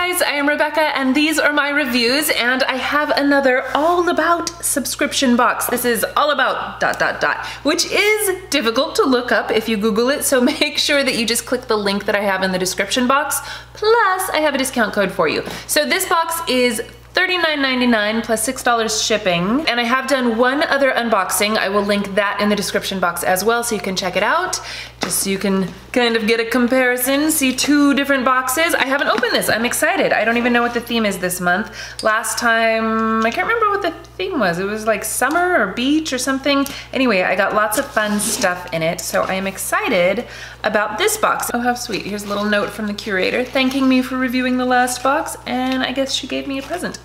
guys, I am Rebecca and these are my reviews, and I have another all about subscription box. This is all about ... which is difficult to look up if you Google it, so make sure that you just click the link that I have in the description box. Plus, I have a discount code for you. So this box is $39.99 plus $6 shipping, and I have done one other unboxing. I will link that in the description box as well so you can check it out, just so you can kind of get a comparison, see two different boxes. I haven't opened this, I'm excited. I don't even know what the theme is this month. Last time, I can't remember what the theme was. It was like summer or beach or something. Anyway, I got lots of fun stuff in it, so I am excited about this box. Oh, how sweet. Here's a little note from the curator thanking me for reviewing the last box, and I guess she gave me a present.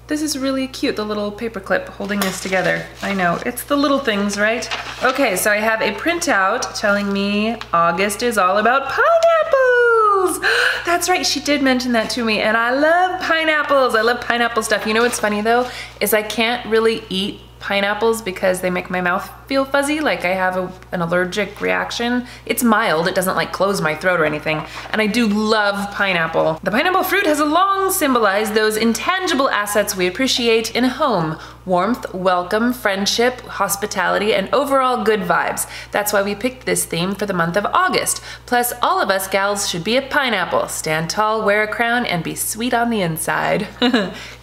This is really cute, the little paper clip holding this together. I know, it's the little things, right? Okay, so I have a printout telling me August is all about pineapples. That's right, she did mention that to me, and I love pineapples. I love pineapple stuff. You know what's funny though, is I can't really eat pineapples because they make my mouth feel fuzzy, like I have an allergic reaction. It's mild, it doesn't like close my throat or anything, and I do love pineapple. The pineapple fruit has long symbolized those intangible assets we appreciate in a home: warmth, welcome, friendship, hospitality, and overall good vibes. That's why we picked this theme for the month of August. Plus, all of us gals should be a pineapple. Stand tall, wear a crown, and be sweet on the inside.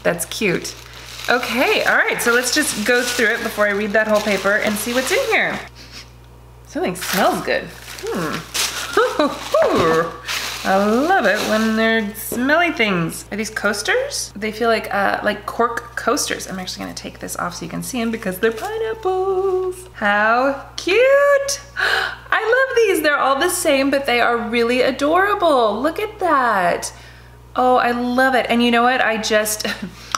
That's cute. Okay, all right, so let's just go through it before I read that whole paper and see what's in here. Something smells good. I love it when they're smelly things. Are these coasters? They feel like cork coasters. I'm actually gonna take this off so you can see them because they're pineapples. How cute! I love these. They're all the same, but they are really adorable. Look at that. Oh, I love it. And you know what?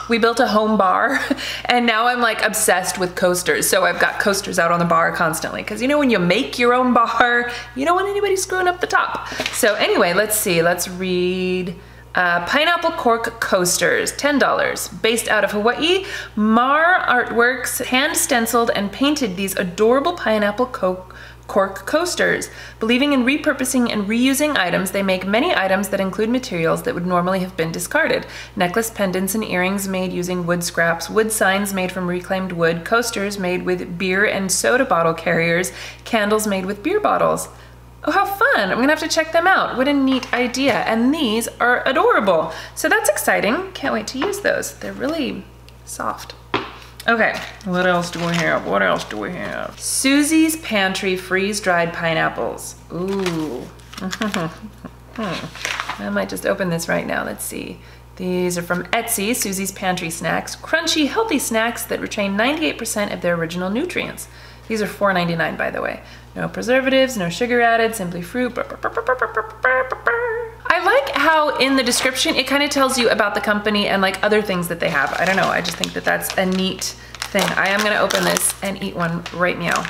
We built a home bar and now I'm like obsessed with coasters. So I've got coasters out on the bar constantly because you know when you make your own bar, you don't want anybody screwing up the top. So anyway, let's see, let's read. Pineapple cork coasters, $10, based out of Hawaii. Mar Artworks hand stenciled and painted these adorable pineapple cork coasters. Believing in repurposing and reusing items, they make many items that include materials that would normally have been discarded. Necklace, pendants, and earrings made using wood scraps, wood signs made from reclaimed wood, coasters made with beer and soda bottle carriers, candles made with beer bottles. Oh, how fun. I'm gonna have to check them out. What a neat idea. And these are adorable. So that's exciting. Can't wait to use those. They're really soft. Okay, what else do we have? What else do we have? Susie's Pantry freeze-dried pineapples. Ooh. I might just open this right now. Let's see. These are from Etsy, Susie's Pantry Snacks. Crunchy, healthy snacks that retain 98% of their original nutrients. These are $4.99, by the way. No preservatives, no sugar added, simply fruit. I like how in the description it kind of tells you about the company and like other things that they have. I don't know, I just think that that's a neat thing. I am gonna open this and eat one right meow.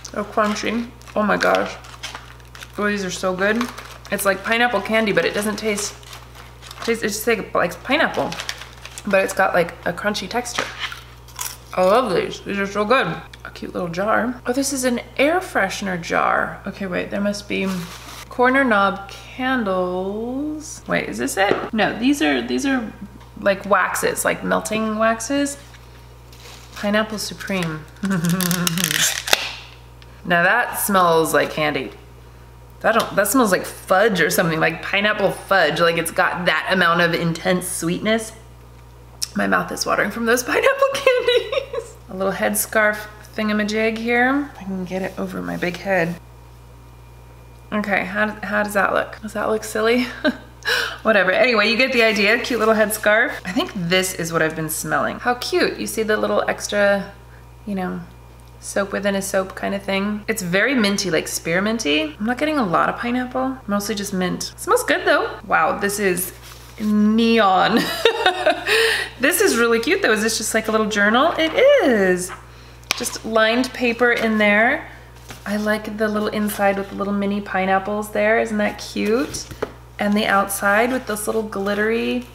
So crunchy. Oh my gosh. Oh, these are so good. It's like pineapple candy, but it doesn't taste, it's just like pineapple, but it's got like a crunchy texture. I love these. These are so good. A cute little jar. Oh, this is an air freshener jar. Okay, wait, there must be corner knob candles. Wait, is this it? No, these are like waxes, like melting waxes. Pineapple Supreme. Now that smells like candy. That smells like fudge or something, like pineapple fudge. Like it's got that amount of intense sweetness. My mouth is watering from those pineapple candies. A little headscarf thingamajig here. I can get it over my big head. Okay, how does that look? Does that look silly? Whatever, anyway, you get the idea. Cute little headscarf. I think this is what I've been smelling. How cute. You see the little extra, you know, soap within a soap kind of thing. It's very minty, like spearminty. I'm not getting a lot of pineapple, mostly just mint. It smells good though. Wow, this is neon. This is really cute though. Is this just like a little journal? It is. Just lined paper in there. I like the little inside with the little mini pineapples there. Isn't that cute? And the outside with this little glittery.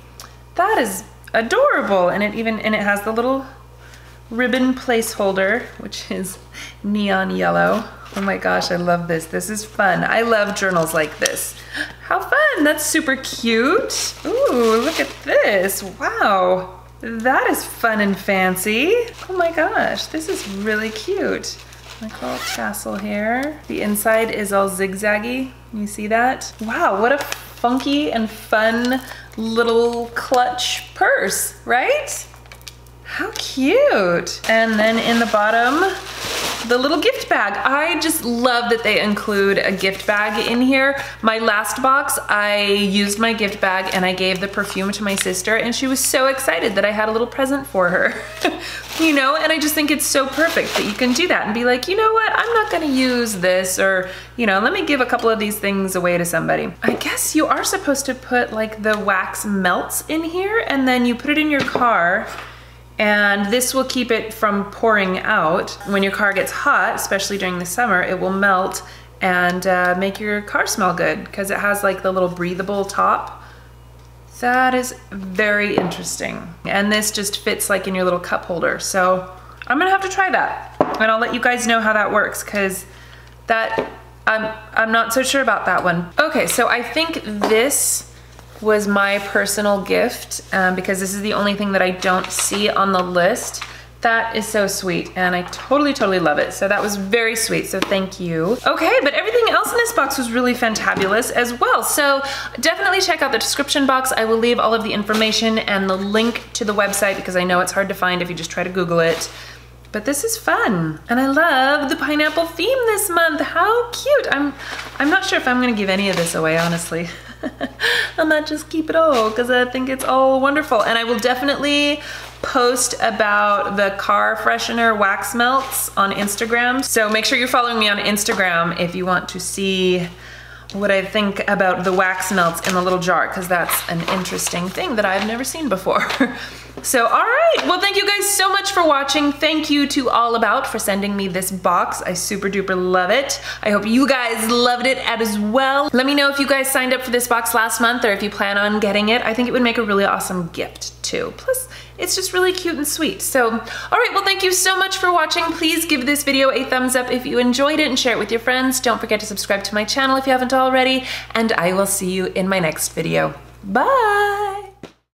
That is adorable. And it has the little ribbon placeholder, which is neon yellow. Oh my gosh, I love this. This is fun. I love journals like this. How fun, that's super cute. Ooh, look at this, wow. That is fun and fancy. Oh my gosh, this is really cute. Like a little tassel here. The inside is all zigzaggy, you see that? Wow, what a funky and fun little clutch purse, right? How cute. And then in the bottom, the little gift bag. I just love that they include a gift bag in here. My last box, I used my gift bag and I gave the perfume to my sister and she was so excited that I had a little present for her. You know, and I just think it's so perfect that you can do that and be like, you know what, I'm not gonna use this, or, you know, let me give a couple of these things away to somebody. I guess you are supposed to put like the wax melts in here and then you put it in your car, and this will keep it from pouring out. When your car gets hot, especially during the summer, it will melt and make your car smell good because it has like the little breathable top. That is very interesting. And this just fits like in your little cup holder. So I'm gonna have to try that. And I'll let you guys know how that works because that, I'm not so sure about that one. Okay, so I think this was my personal gift because this is the only thing that I don't see on the list. That is so sweet and I totally love it. So that was very sweet, so thank you. Okay, but everything else in this box was really fantabulous as well. So definitely check out the description box. I will leave all of the information and the link to the website because I know it's hard to find if you just try to Google it. But this is fun. And I love the pineapple theme this month. How cute. I'm not sure if I'm gonna give any of this away, honestly. I might just keep it all because I think it's all wonderful. And I will definitely post about the car freshener wax melts on Instagram. So make sure you're following me on Instagram if you want to see what I think about the wax melts in the little jar, because that's an interesting thing that I've never seen before. So, all right, well, thank you guys so much for watching. Thank you to All About for sending me this box. I super duper love it. I hope you guys loved it as well. Let me know if you guys signed up for this box last month or if you plan on getting it. I think it would make a really awesome gift too. Plus, it's just really cute and sweet. So, all right, well, thank you so much for watching. Please give this video a thumbs up if you enjoyed it and share it with your friends. Don't forget to subscribe to my channel if you haven't already, and I will see you in my next video. Bye!